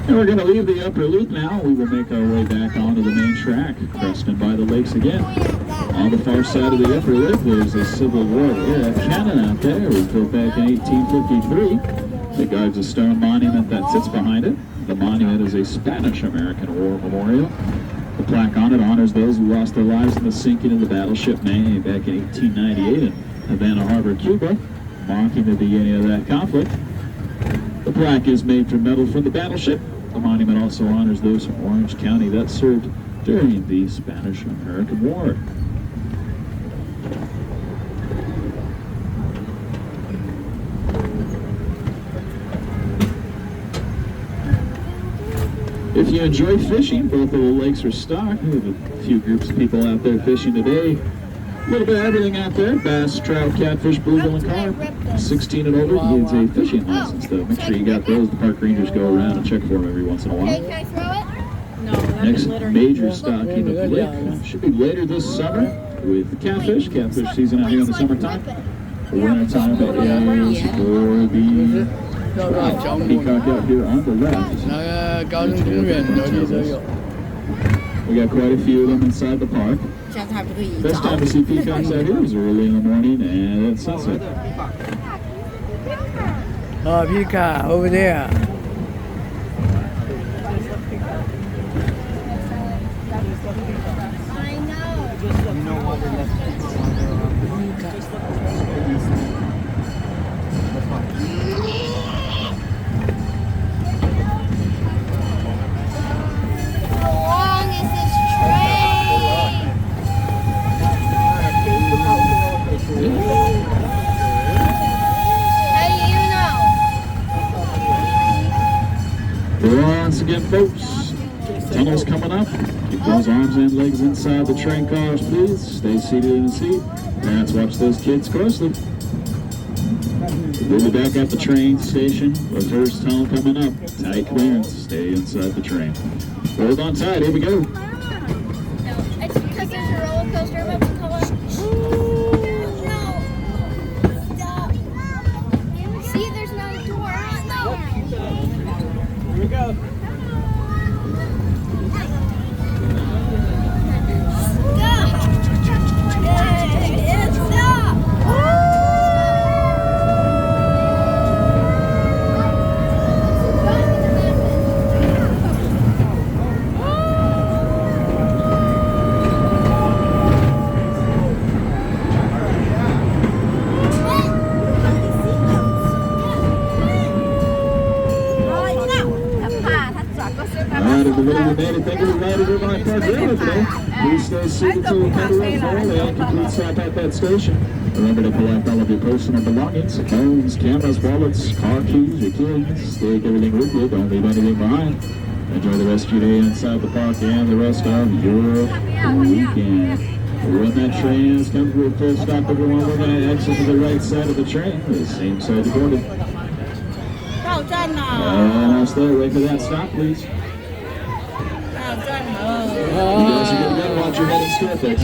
And we're going to leave the upper loop now. We will make our way back onto the main track, cresting by the lakes again. On the far side of the upper loop, there's a Civil War era cannon out there. It was built back in 1853. It guards a stone monument that sits behind it. The monument is a Spanish-American War memorial. The plaque on it honors those who lost their lives in the sinking of the battleship Maine back in 1898 in Havana Harbor, Cuba, marking the beginning of that conflict. The plaque is made from metal from the battleship. The monument also honors those from Orange County that served during the Spanish-American War. If you enjoy fishing, both of the lakes are stocked. We have a few groups of people out there fishing today. A little bit of everything out there: bass, trout, catfish, bluegill, and carp. 16 and over needs a fishing license, though. Make sure you got those. The park rangers go around and check for them every once in a while. Can I throw it? No. Next major stocking of the lake should be later this summer with catfish. Catfish season out here in the summertime. The winter time is for the trout. Peacock out here on the left. We got quite a few of them inside the park. Best time to see peacocks out here is early in the morning and at sunset. Oh, peacock over there. I know. You know what the left How long is this train? How do you know? Once again, folks, tunnel's coming up. Keep those arms and legs inside the train cars, please. Stay seated in the seat. Parents, watch those kids closely. We'll be back at the train station. The first tunnel coming up. Tight clearance. Stay inside the train. Hold on tight. Here we go. No, it's because there's a roller coaster about to come up. No. Stop. See, there's not a door. No. Here we go. Thank you for riding in my park railroad today. Please stay seated till we come to the fall and complete stop at that station. Remember to collect all of your personal belongings: phones, cameras, wallets, car keys, your kids. Take everything with you. Don't leave anything behind. Enjoy the rest of your day inside the park and the rest of your weekend. When that train comes to a full stop, everyone, we're going to exit to the right side of the train, the same side of the boarding. And I'll stay away for that stop, please. You guys are going to watch your head and skirt there.